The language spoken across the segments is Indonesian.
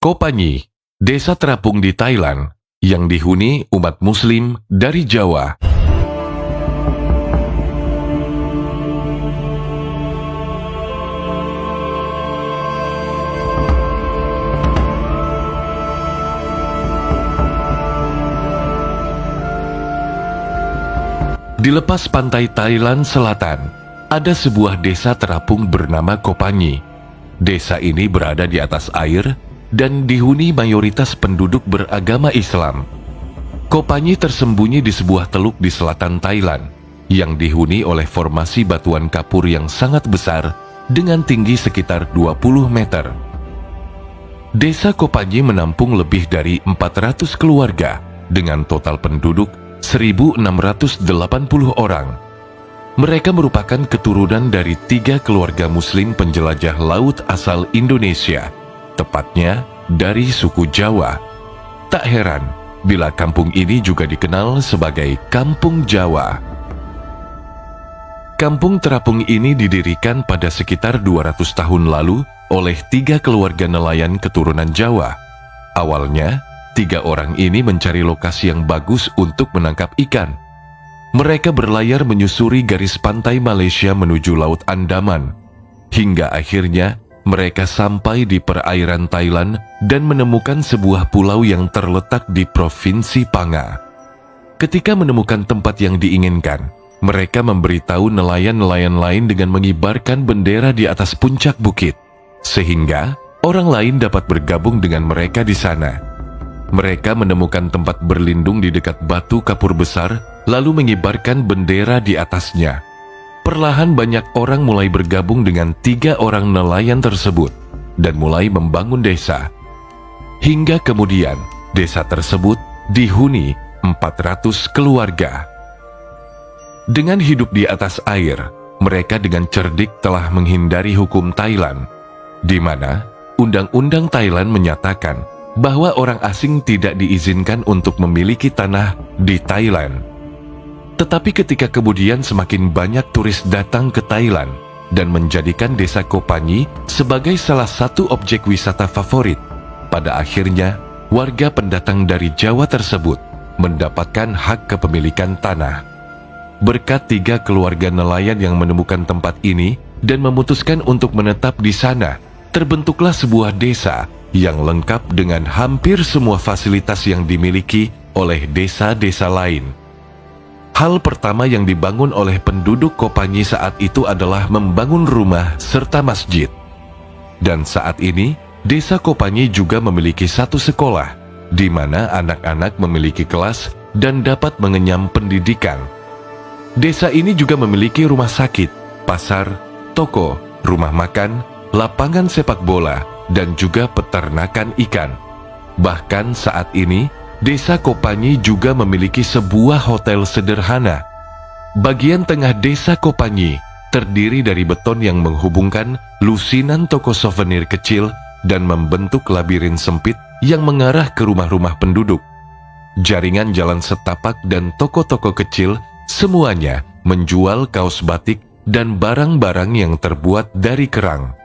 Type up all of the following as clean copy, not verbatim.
Kopanyi, desa terapung di Thailand yang dihuni umat Muslim dari Jawa. Di lepas pantai Thailand Selatan, ada sebuah desa terapung bernama Kopanyi. Desa ini berada di atas air dan dihuni mayoritas penduduk beragama Islam. Kopanyi tersembunyi di sebuah teluk di selatan Thailand yang dihuni oleh formasi batuan kapur yang sangat besar dengan tinggi sekitar 20 meter. Desa Kopanyi menampung lebih dari 400 keluarga dengan total penduduk 1.680 orang. Mereka merupakan keturunan dari 3 keluarga Muslim penjelajah laut asal Indonesia, tepatnya dari suku Jawa. Tak heran bila kampung ini juga dikenal sebagai Kampung Jawa. Kampung terapung ini didirikan pada sekitar 200 tahun lalu oleh 3 keluarga nelayan keturunan Jawa. Awalnya, 3 orang ini mencari lokasi yang bagus untuk menangkap ikan. Mereka berlayar menyusuri garis pantai Malaysia menuju Laut Andaman, hingga akhirnya mereka sampai di perairan Thailand dan menemukan sebuah pulau yang terletak di Provinsi Panga. Ketika menemukan tempat yang diinginkan, mereka memberitahu nelayan-nelayan lain dengan mengibarkan bendera di atas puncak bukit, sehingga orang lain dapat bergabung dengan mereka di sana. Mereka menemukan tempat berlindung di dekat batu kapur besar, lalu mengibarkan bendera di atasnya. Perlahan banyak orang mulai bergabung dengan 3 orang nelayan tersebut dan mulai membangun desa. Hingga kemudian, desa tersebut dihuni 400 keluarga. Dengan hidup di atas air, mereka dengan cerdik telah menghindari hukum Thailand, di mana undang-undang Thailand menyatakan bahwa orang asing tidak diizinkan untuk memiliki tanah di Thailand. Tetapi ketika kemudian semakin banyak turis datang ke Thailand dan menjadikan desa Kopanyi sebagai salah satu objek wisata favorit, pada akhirnya warga pendatang dari Jawa tersebut mendapatkan hak kepemilikan tanah. Berkat 3 keluarga nelayan yang menemukan tempat ini dan memutuskan untuk menetap di sana, terbentuklah sebuah desa yang lengkap dengan hampir semua fasilitas yang dimiliki oleh desa-desa lain. Hal pertama yang dibangun oleh penduduk Kopanyi saat itu adalah membangun rumah serta masjid. Dan saat ini, desa Kopanyi juga memiliki 1 sekolah, di mana anak-anak memiliki kelas dan dapat mengenyam pendidikan. Desa ini juga memiliki rumah sakit, pasar, toko, rumah makan, lapangan sepak bola, dan juga peternakan ikan. Bahkan saat ini, desa Kopanyi juga memiliki sebuah hotel sederhana. Bagian tengah desa Kopanyi terdiri dari beton yang menghubungkan lusinan toko souvenir kecil dan membentuk labirin sempit yang mengarah ke rumah-rumah penduduk. Jaringan jalan setapak dan toko-toko kecil semuanya menjual kaos batik dan barang-barang yang terbuat dari kerang.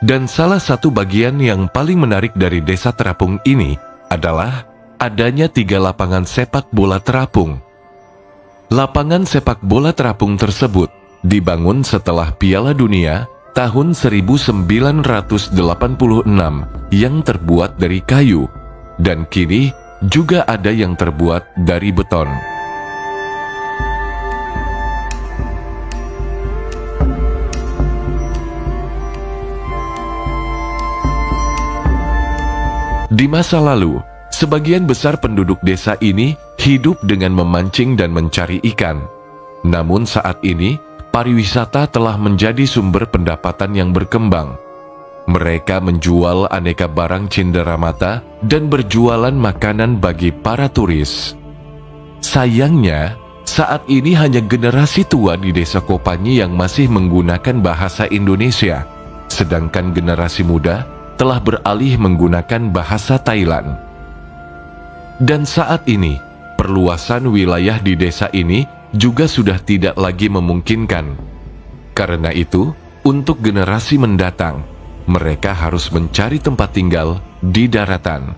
Dan salah satu bagian yang paling menarik dari desa terapung ini adalah adanya 3 lapangan sepak bola terapung. Lapangan sepak bola terapung tersebut dibangun setelah Piala Dunia tahun 1986 yang terbuat dari kayu, dan kini juga ada yang terbuat dari beton. Di masa lalu, sebagian besar penduduk desa ini hidup dengan memancing dan mencari ikan. Namun saat ini, pariwisata telah menjadi sumber pendapatan yang berkembang. Mereka menjual aneka barang cenderamata dan berjualan makanan bagi para turis. Sayangnya, saat ini hanya generasi tua di desa Kopanyi yang masih menggunakan bahasa Indonesia, sedangkan generasi muda telah beralih menggunakan bahasa Thailand. Dan saat ini, perluasan wilayah di desa ini juga sudah tidak lagi memungkinkan. Karena itu, untuk generasi mendatang, mereka harus mencari tempat tinggal di daratan.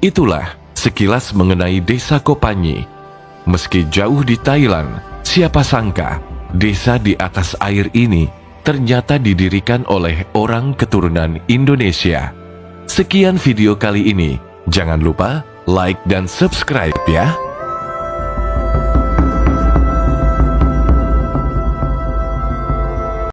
Itulah sekilas mengenai Desa Kopanyi. Meski jauh di Thailand, siapa sangka desa di atas air ini ternyata didirikan oleh orang keturunan Indonesia. Sekian video kali ini. Jangan lupa like dan subscribe ya.